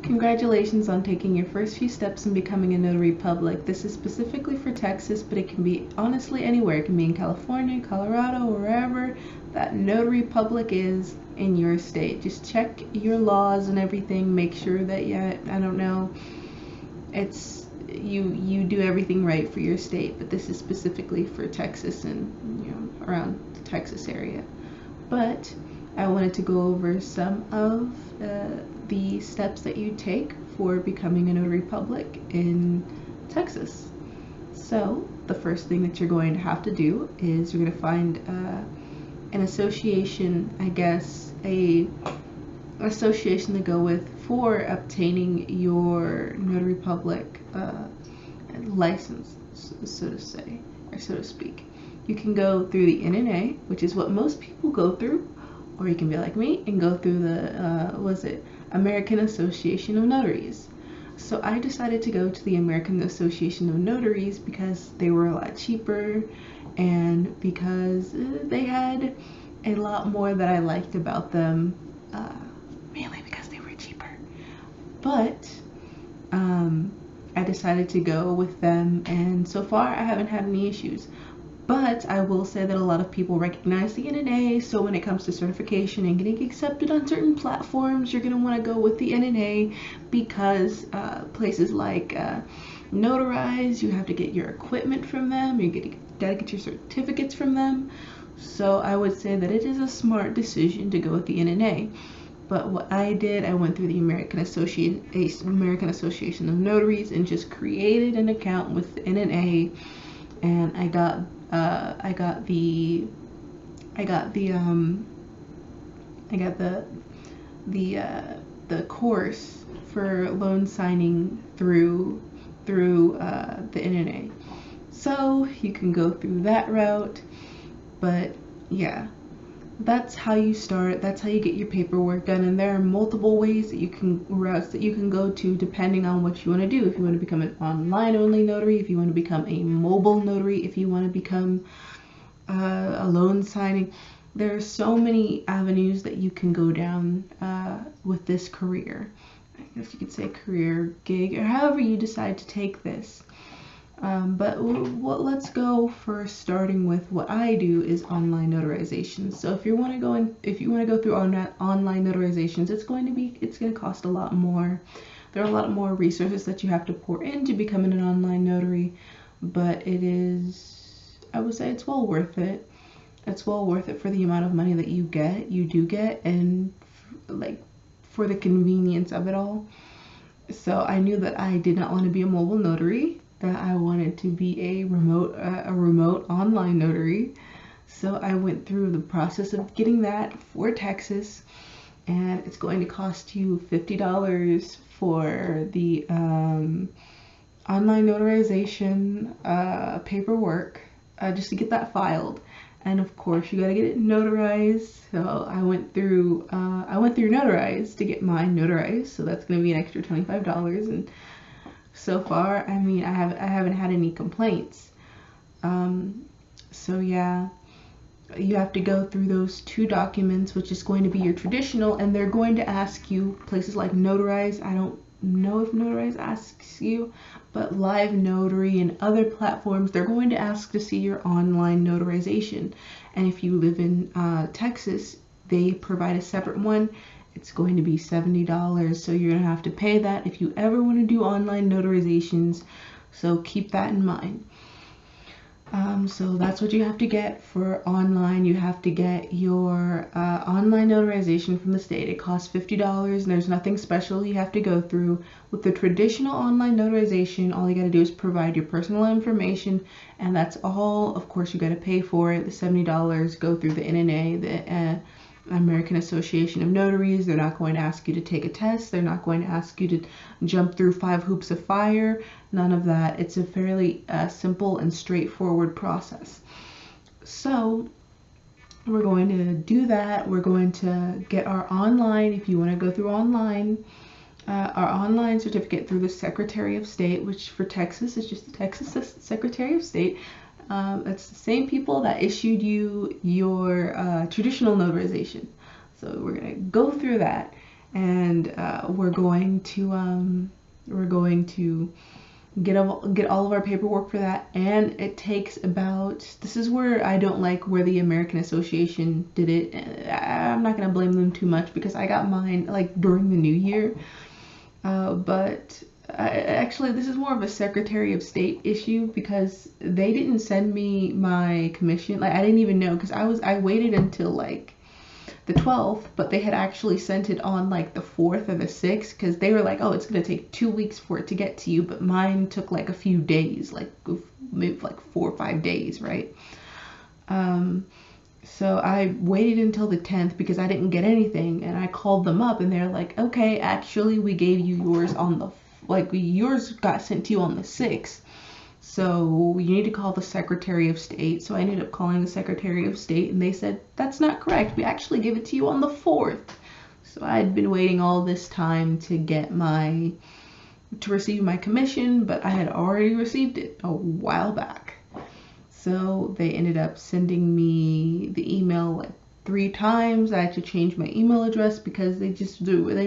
Congratulations on taking your first few steps in becoming a notary public. This is specifically for Texas, but it can be honestly anywhere. It can be in California, Colorado, wherever that notary public is in your state. Just check your laws and everything. Make sure that I don't know, it's you do everything right for your state, but this is specifically for Texas and around the Texas area. But I wanted to go over some of the steps that you take for becoming a notary public in Texas. So the first thing that you're going to have to do is you're going to find an association, I guess, an association to go with for obtaining your notary public license, so to say, or so to speak. You can go through the NNA, which is what most people go through, or you can be like me and go through the American Association of Notaries. So I decided to go to the American Association of Notaries because they were a lot cheaper and because they had a lot more that I liked about them, mainly because they were cheaper. But I decided to go with them, and so far I haven't had any issues. But I will say that a lot of people recognize the NNA, so when it comes to certification and getting accepted on certain platforms, you're going to want to go with the NNA because places like Notarize, you have to get your equipment from them, gotta get your certificates from them. So I would say that it is a smart decision to go with the NNA. But what I did, I went through the American Association of Notaries and just created an account with the NNA, and I got the course for loan signing through the NNA. So you can go through that route, but yeah, that's how you start. That's how you get your paperwork done, and there are multiple routes that you can go to depending on what you want to do. If you want to become an online only notary, if you want to become a mobile notary, if you want to become a loan signing, there are so many avenues that you can go down with this career. I guess you could say career, gig, or however you decide to take this. But let's go first, starting with what I do is online notarization. So if you want to go through online notarizations, it's going to cost a lot more. There are a lot more resources that you have to pour into becoming an online notary, but I would say it's well worth it. It's well worth it for the amount of money that you do get, and like for the convenience of it all. So I knew that I did not want to be a mobile notary, that I wanted to be a remote online notary. So I went through the process of getting that for Texas, and it's going to cost you $50 for the online notarization paperwork, just to get that filed. And of course, you gotta get it notarized. So I went through Notarize to get mine notarized. So that's gonna be an extra $25. And so far, I mean, I haven't had any complaints. So yeah, you have to go through those two documents, which is going to be your traditional, and they're going to ask you places like Notarize. I don't know if Notarize asks you, but Live Notary and other platforms, they're going to ask to see your online notarization. And if you live in Texas, they provide a separate one. It's going to be $70, so you're going to have to pay that if you ever want to do online notarizations. So keep that in mind. So that's what you have to get for online. You have to get your online notarization from the state. It costs $50, and there's nothing special you have to go through. With the traditional online notarization, all you got to do is provide your personal information, and that's all. Of course, you got to pay for it. The $70, go through the NNA, the American Association of Notaries. They're not going to ask you to take a test. They're not going to ask you to jump through 5 hoops of fire. None of that. It's a fairly simple and straightforward process. So we're going to do that. We're going to get our online, if you want to go through online, our online certificate through the Secretary of State, which for Texas is just the Texas Secretary of State. It's the same people that issued you your traditional notarization. So we're going to go through that. and we're going to get all of our paperwork for that, and it takes about, this is where I don't like where the American Association did it. I'm not gonna blame them too much because I got mine like during the new year, but actually this is more of a Secretary of State issue because they didn't send me my commission. Like I didn't even know because I waited until like the 12th, but they had actually sent it on like the 4th or the 6th because they were like, oh, it's going to take 2 weeks for it to get to you, but mine took like a few days, like maybe like 4 or 5 days, right? So I waited until the 10th because I didn't get anything, and I called them up and they're like, okay, actually we gave you yours on the, like yours got sent to you on the 6th. So you need to call the Secretary of State. So I ended up calling the Secretary of State and they said, that's not correct. We actually gave it to you on the 4th. So I had been waiting all this time to receive my commission, but I had already received it a while back. So they ended up sending me the email like 3 times. I had to change my email address because they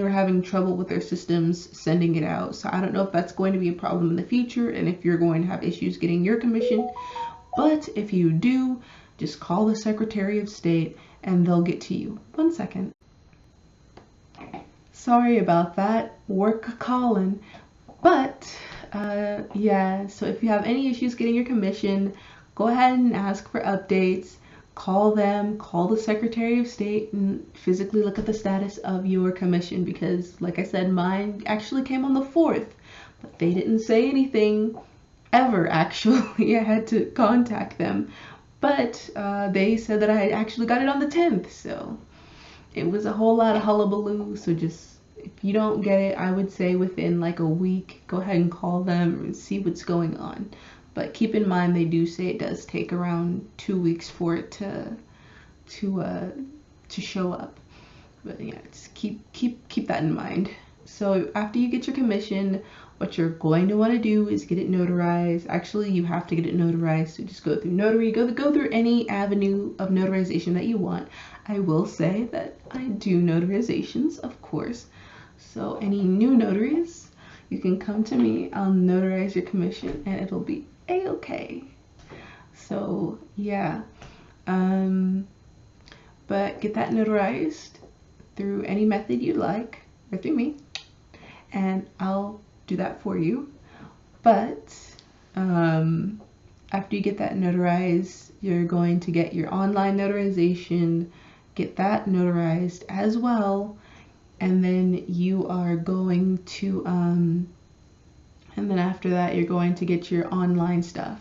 were having trouble with their systems sending it out. So I don't know if that's going to be a problem in the future and if you're going to have issues getting your commission. But if you do, just call the Secretary of State and they'll get to you. 1 second. Sorry about that. Work calling. But yeah, so if you have any issues getting your commission, go ahead and ask for updates. Call them, call the Secretary of State, and physically look at the status of your commission because, like I said, mine actually came on the 4th, but they didn't say anything ever, actually. I had to contact them, but they said that I actually got it on the 10th, so it was a whole lot of hullabaloo. So just, if you don't get it, I would say within like a week, go ahead and call them and see what's going on. But keep in mind, they do say it does take around 2 weeks for it to show up. But yeah, just keep that in mind. So after you get your commission, what you're going to want to do is get it notarized. Actually, you have to get it notarized. So just go through notary, go through any avenue of notarization that you want. I will say that I do notarizations, of course. So any new notaries, you can come to me. I'll notarize your commission and it'll be a-okay. So yeah, but get that notarized through any method you like, or through me, and I'll do that for you. But after you get that notarized, you're going to get your online notarization, get that notarized as well, and then you are going to and then after that you're going to get your online stuff.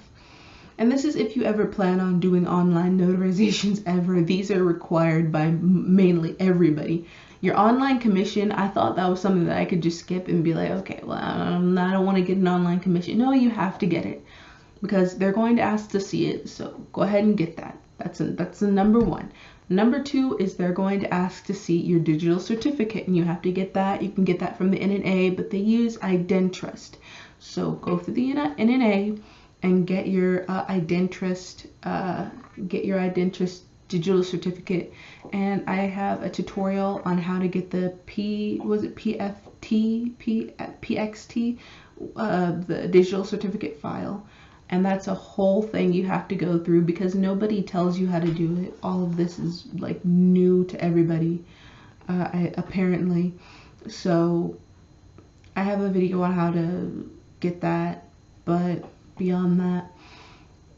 And this is if you ever plan on doing online notarizations ever. These are required by mainly everybody. Your online commission, I thought that was something that I could just skip and be like, okay, well, I don't want to get an online commission. No, you have to get it because they're going to ask to see it. So go ahead and get that. That's the number 1. Number 2 is they're going to ask to see your digital certificate, and you have to get that. You can get that from the NNA, but they use IdenTrust. So go through the NNA and get your IdenTrust digital certificate. And I have a tutorial on how to get the PXT, the digital certificate file. And that's a whole thing you have to go through because nobody tells you how to do it. All of this is like new to everybody, apparently. So I have a video on how to get that, but beyond that,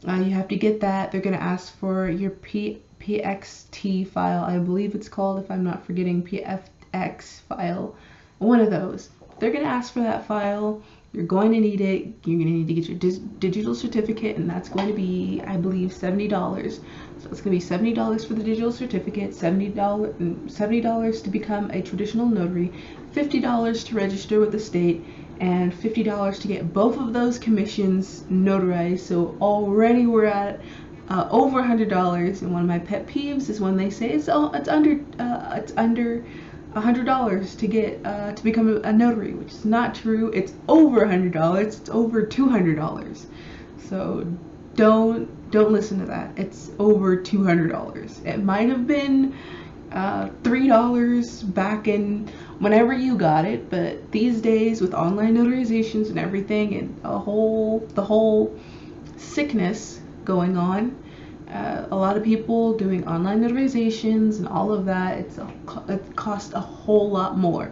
you have to get that. They're going to ask for your PXT file, I believe it's called, if I'm not forgetting, PFX file, one of those. They're going to ask for that file. You're going to need it. You're going to need to get your digital certificate, and that's going to be, I believe, $70. So it's going to be $70 for the digital certificate, $70 to become a traditional notary, $50 to register with the state, and $50 to get both of those commissions notarized. So already we're at over $100. And one of my pet peeves is when they say it's under $100 to get to become a notary, which is not true. It's over $100. It's over $200. So don't listen to that. It's over $200. It might have been $3 back in whenever you got it. But these days, with online notarizations and everything, and the whole sickness going on, a lot of people doing online notarizations and all of that, it costs a whole lot more.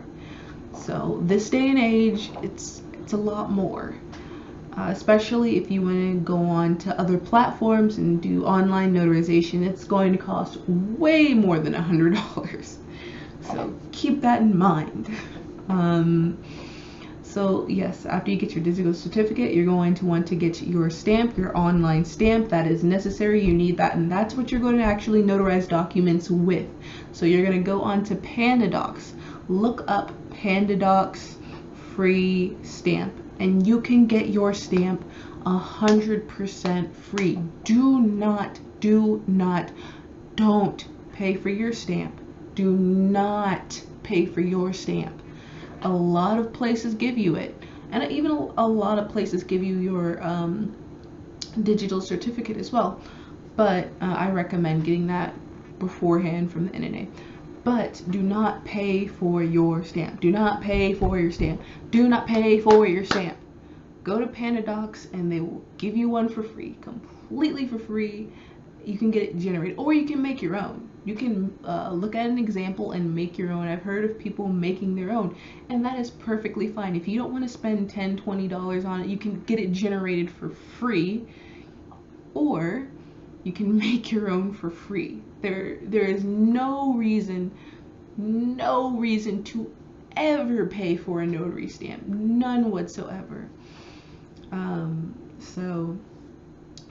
So this day and age, it's a lot more. Especially if you want to go on to other platforms and do online notarization, it's going to cost way more than $100. So keep that in mind. So yes, after you get your digital certificate, you're going to want to get your stamp, your online stamp. That is necessary. You need that, and that's what you're going to actually notarize documents with. So you're going to go on to PandaDocs. Look up PandaDocs free stamp, and you can get your stamp 100% free. Don't pay for your stamp. Do not pay for your stamp. A lot of places give you it, and even a lot of places give you your digital certificate as well, but I recommend getting that beforehand from the NNA. But do not pay for your stamp. Do not pay for your stamp. Do not pay for your stamp. Go to PandaDocs and they will give you one for free, completely for free. You can get it generated, or you can make your own. You can look at an example and make your own. I've heard of people making their own, and that is perfectly fine. If you don't want to spend $10, $20 on it, you can get it generated for free, or you can make your own for free. There is no reason to ever pay for a notary stamp, none whatsoever. So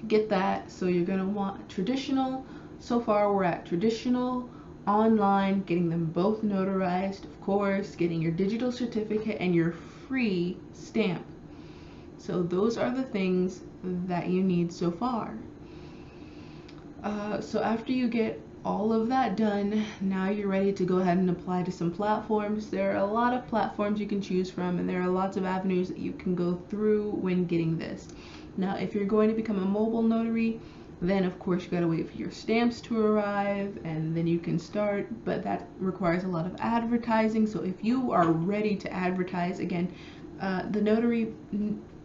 get that. So you're going to want traditional. So far we're at traditional, online, getting them both notarized, of course, getting your digital certificate and your free stamp. So those are the things that you need so far. So after you get all of that done, now you're ready to go ahead and apply to some platforms. There are a lot of platforms you can choose from, and there are lots of avenues that you can go through when getting this. Now, if you're going to become a mobile notary, then of course you gotta wait for your stamps to arrive, and then you can start, but that requires a lot of advertising. So if you are ready to advertise, again, the notary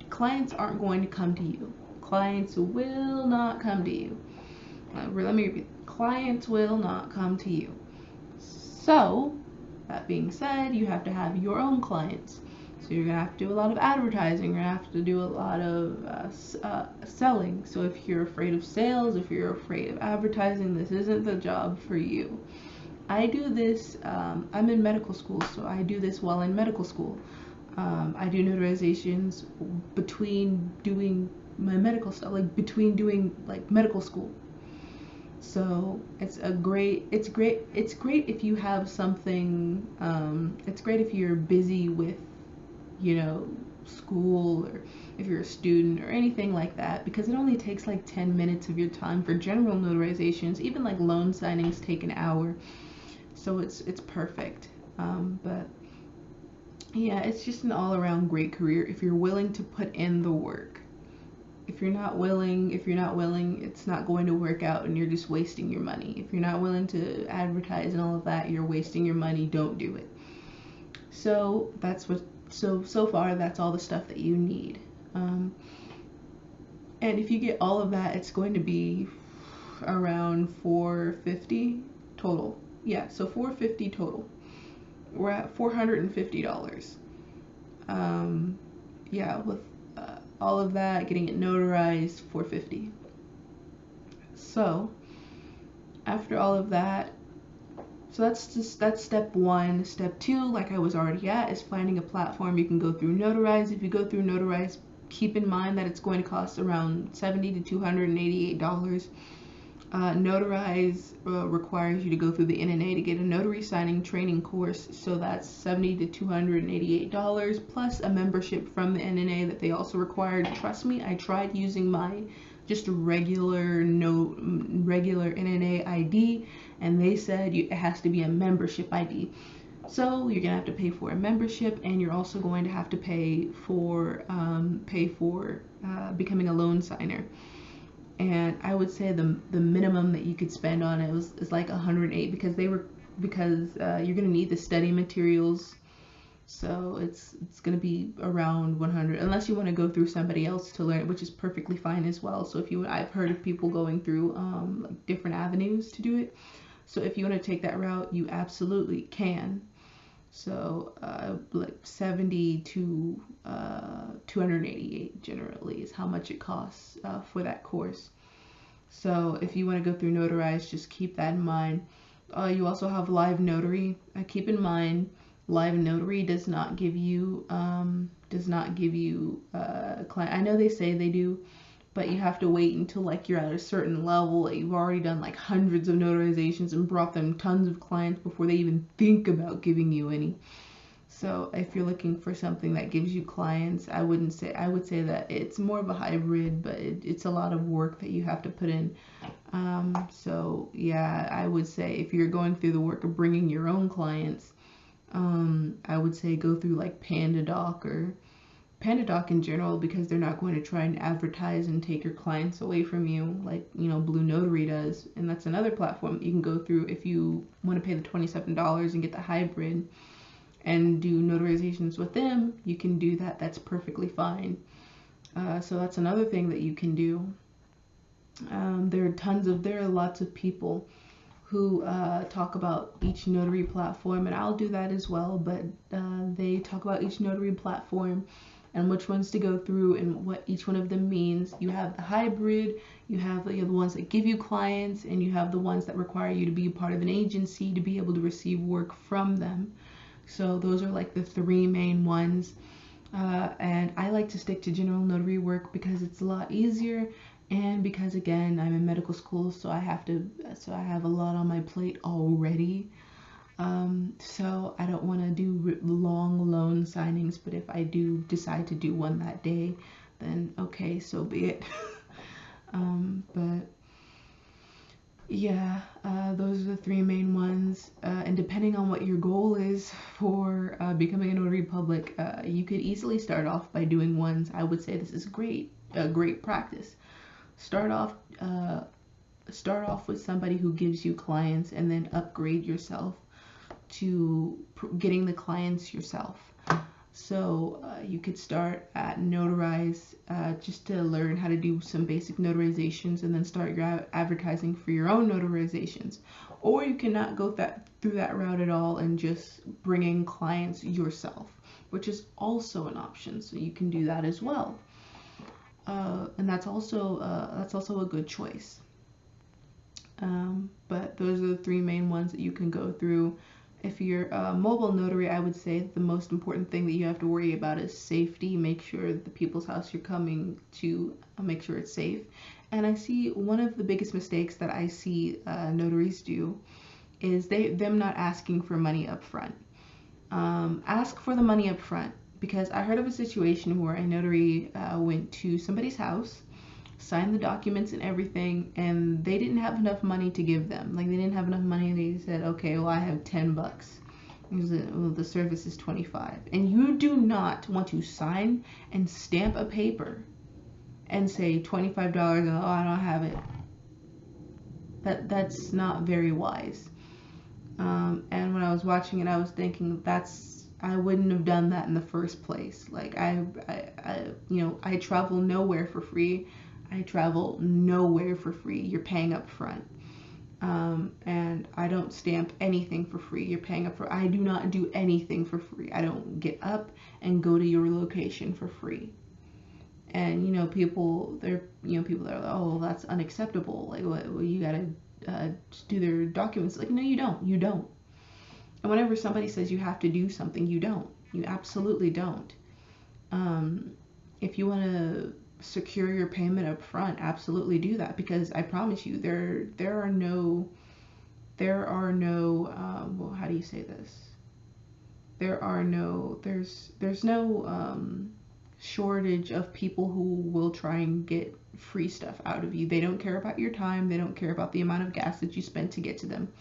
clients aren't going to come to you. Clients will not come to you. Let me repeat, clients will not come to you. So, that being said, you have to have your own clients. So you're going to have to do a lot of advertising, you're going to have to do a lot of selling. So if you're afraid of sales, if you're afraid of advertising, this isn't the job for you. I do this, I'm in medical school, so I do this while in medical school. I do notarizations between doing my medical stuff, like between doing like medical school. So it's great if you have something, it's great if you're busy with, school, or if you're a student or anything like that, because it only takes like 10 minutes of your time. For general notarizations, even like loan signings take an hour. So it's perfect. But yeah, it's just an all-around great career if you're willing to put in the work. If you're not willing, it's not going to work out, and you're just wasting your money. If you're not willing to advertise and all of that, you're wasting your money. Don't do it. So so far that's all the stuff that you need. And if you get all of that, it's going to be around $450 total. Yeah, so $450 total. We're at $450. Yeah, with all of that, getting it notarized, $450. So after all of that, so that's step one. Step two, like I was already at, is finding a platform you can go through Notarize. If you go through Notarize, keep in mind that it's going to cost around $70 to $288. Notarize requires you to go through the NNA to get a notary signing training course, so that's $70 to $288 plus a membership from the NNA that they also required. Trust me, I tried using my just regular NNA ID, and they said it has to be a membership ID. So you're gonna have to pay for a membership, and you're also going to have to pay for becoming a loan signer. And I would say the minimum that you could spend on it is like $108, because because you're going to need the study materials. So it's going to be around 100, unless you want to go through somebody else to learn, which is perfectly fine as well. So I've heard of people going through like different avenues to do it. So if you want to take that route, you absolutely can. So like 70 to 288 generally is how much it costs for that course. So if you want to go through Notarize, just keep that in mind. You also have Live Notary. Keep in mind, Live Notary does not give you client. I know they say they do, but you have to wait until like you're at a certain level, that you've already done like hundreds of notarizations and brought them tons of clients before they even think about giving you any. So if you're looking for something that gives you clients, I would say that it's more of a hybrid, but it's a lot of work that you have to put in. So yeah, I would say if you're going through the work of bringing your own clients, I would say go through like PandaDoc or PandaDoc in general, because they're not going to try and advertise and take your clients away from you like, Blue Notary does. And that's another platform that you can go through if you want to pay the $27 and get the hybrid and do notarizations with them. You can do that. That's perfectly fine. So that's another thing that you can do. There are lots of people who talk about each notary platform, and I'll do that as well, but they talk about each notary platform and which ones to go through and what each one of them means. You have the hybrid, you have the ones that give you clients, and you have the ones that require you to be a part of an agency to be able to receive work from them. So those are like the three main ones. And I like to stick to general notary work because it's a lot easier, and because again I'm in medical school, so I have a lot on my plate already. So I don't want to do long loan signings, but if I do decide to do one that day, then okay, so be it. But yeah, those are the three main ones. And depending on what your goal is for becoming a notary public, you could easily start off by doing ones. I would say this is great practice. Start off with somebody who gives you clients, and then upgrade yourself to getting the clients yourself. So you could start at Notarize just to learn how to do some basic notarizations, and then start your advertising for your own notarizations. Or you cannot go through that route at all and just bring in clients yourself, which is also an option. So you can do that as well. And that's also a good choice. But those are the three main ones that you can go through. If you're a mobile notary, I would say the most important thing that you have to worry about is safety. Make sure that the people's house you're coming to, make sure it's safe. And I see one of the biggest mistakes that I see notaries do is them not asking for money up front. Ask for the money up front, because I heard of a situation where a notary went to somebody's house, signed the documents and everything, and they didn't have enough money to give them. Like, they didn't have enough money. They said, okay, well, I have $10. The service is $25. And you do not want to sign and stamp a paper and say $25 and, oh, I don't have it. That's not very wise. And when I was watching it, I was thinking, I wouldn't have done that in the first place. Like, I travel nowhere for free. You're paying up front. And I don't stamp anything for free. You're paying up for. I do not do anything for free. I don't get up and go to your location for free. And people that are like, oh, that's unacceptable. Like, well, you gotta do their documents. Like, no, you don't. You don't. And whenever somebody says you have to do something, you don't. You absolutely don't. If you want to secure your payment up front, absolutely do that, because I promise you, there are no well, how do you say this? There's no shortage of people who will try and get free stuff out of you. They don't care about your time. They don't care about the amount of gas that you spend to get to them.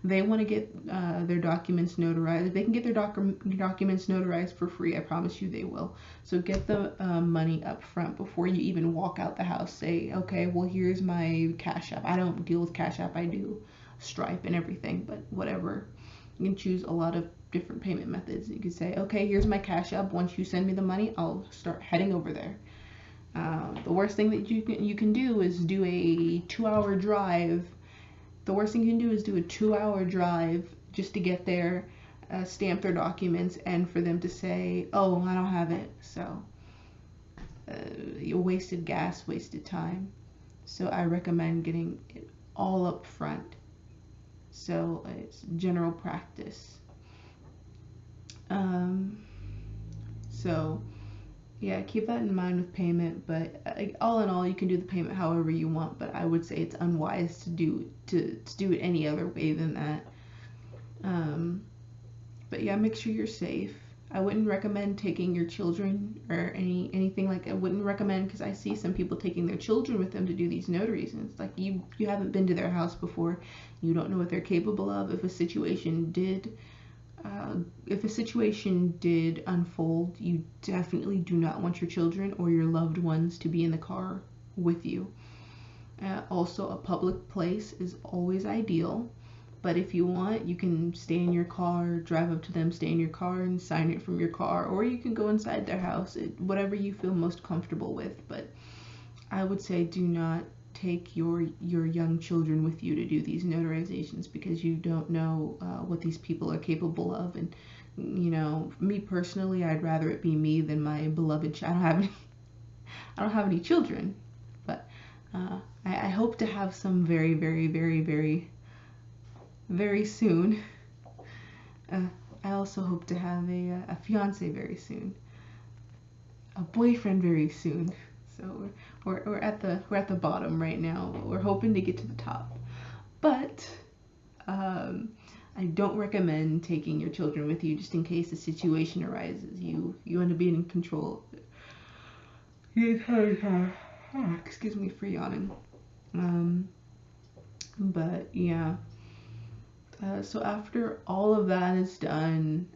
They want to get their documents notarized. If they can get their documents notarized for free, I promise you they will. So get the money up front before you even walk out the house. Say, okay, well, here's my Cash App. I don't deal with Cash App. I do Stripe and everything, but whatever. You can choose a lot of different payment methods. You can say, okay, here's my Cash App. Once you send me the money, I'll start heading over there. The worst thing that you can do is do a 2-hour drive. The worst thing you can do is do a 2-hour drive just to get there, stamp their documents, and for them to say, oh, I don't have it. So you wasted gas, wasted time. So I recommend getting it all up front. So it's general practice. So yeah, keep that in mind with payment. But all in all, you can do the payment however you want. But I would say it's unwise to do it any other way than that. But yeah, make sure you're safe. I wouldn't recommend taking your children or anything like. I wouldn't recommend, because I see some people taking their children with them to do these notaries, and it's like you haven't been to their house before. You don't know what they're capable of. If a situation did unfold, you definitely do not want your children or your loved ones to be in the car with you. Also, a public place is always ideal. But if you want, you can stay in your car, drive up to them, stay in your car, and sign it from your car. Or you can go inside their house, whatever you feel most comfortable with. But I would say do not take your young children with you to do these notarizations, because you don't know what these people are capable of. And, me personally, I'd rather it be me than my beloved child. I don't have any children. But I hope to have some very, very, very, very, very soon. I also hope to have a fiance very soon, a boyfriend very soon. So we're at the bottom right now. We're hoping to get to the top, but I don't recommend taking your children with you just in case a situation arises. You want to be in control. Excuse me for yawning. But yeah. So after all of that is done,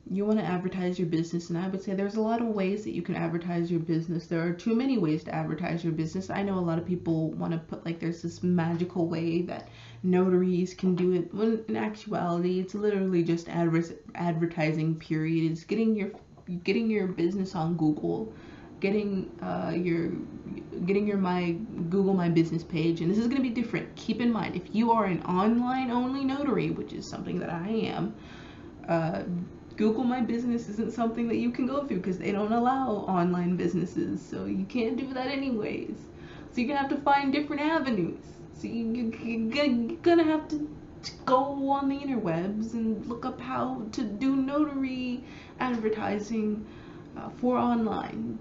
you want to advertise your business, and I would say there's a lot of ways that you can advertise your business. There are too many ways to advertise your business. I know a lot of people want to put there's this magical way that notaries can do it, when in actuality it's literally just advertising, period. It's getting your business on Google, getting your my Google My Business page. And this is going to be different. Keep in mind, if you are an online only notary, which is something that I am, Google My Business isn't something that you can go through, because they don't allow online businesses, so you can't do that anyways. So you're gonna have to find different avenues. So you're gonna have to go on the interwebs and look up how to do notary advertising for online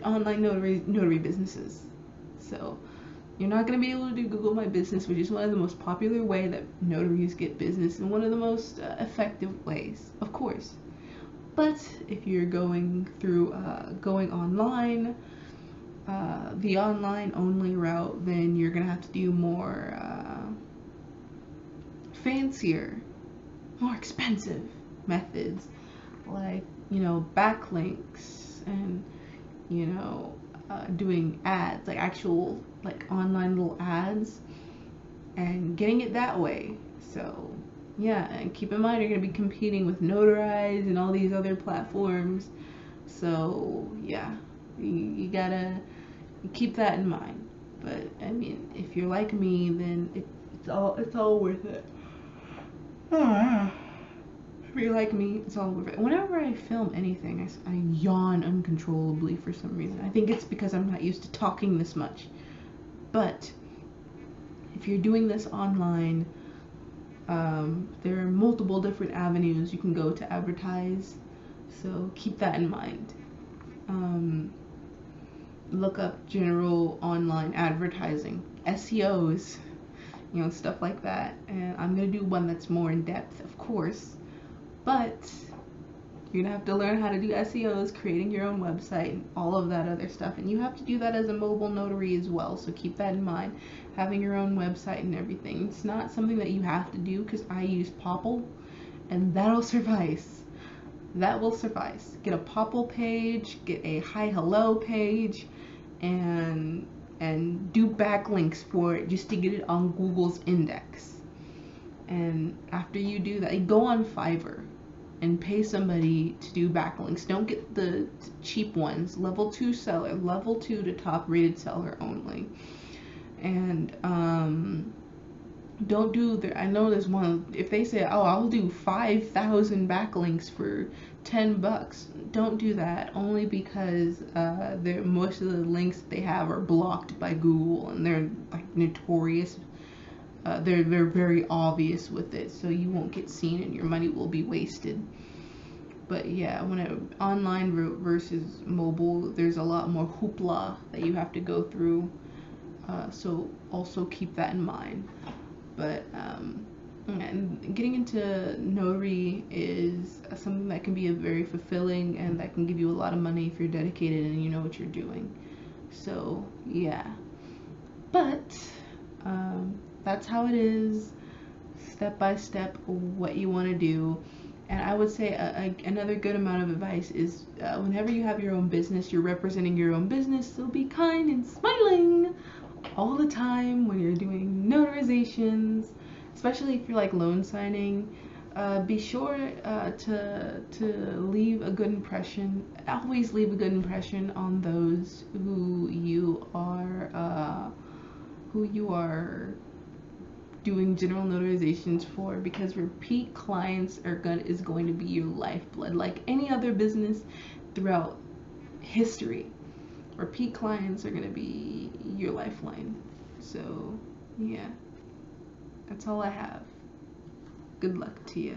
notary businesses. So you're not going to be able to do Google My Business, which is one of the most popular way that notaries get business, and one of the most effective ways, of course. But if you're going online, the online only route, then you're going to have to do more fancier, more expensive methods, like backlinks, and doing ads, like actual online little ads, and getting it that way. So yeah, and keep in mind you're going to be competing with Notarize and all these other platforms. So yeah, you gotta keep that in mind. But I mean, if you're like me, then it's all worth it. If you're like me, it's all worth it. Whenever I film anything, I yawn uncontrollably for some reason. I think it's because I'm not used to talking this much. But if you're doing this online, there are multiple different avenues you can go to advertise. So keep that in mind. Look up general online advertising, SEOs, stuff like that. And I'm going to do one that's more in depth, of course. But you're going to have to learn how to do SEOs, creating your own website, and all of that other stuff. And you have to do that as a mobile notary as well. So keep that in mind. Having your own website and everything. It's not something that you have to do, because I use Popl, and that'll suffice. That will suffice. Get a Popl page, get a hi hello page, and do backlinks for it just to get it on Google's index. And after you do that, you go on Fiverr and pay somebody to do backlinks. Don't get the cheap ones. Level 2 seller, level 2 to top rated seller only. And don't do the, I know there's one, if they say, oh, I'll do 5,000 backlinks for $10, don't do that, only because most of the links they have are blocked by Google, and they're like notorious. They're very obvious with it, so you won't get seen and your money will be wasted. But yeah, when online versus mobile, there's a lot more hoopla that you have to go through. So also keep that in mind. But and getting into notary is something that can be very fulfilling, and that can give you a lot of money if you're dedicated and you know what you're doing. So yeah, but that's how it is, step by step, what you want to do. And I would say another good amount of advice is whenever you have your own business, you're representing your own business, so be kind and smiling all the time when you're doing notarizations, especially if you're like loan signing. Be sure to leave a good impression. Always leave a good impression on those who you are doing general notarizations for, because repeat clients is going to be your lifeblood. Like any other business throughout history, repeat clients are going to be your lifeline. So yeah, that's all I have. Good luck to you.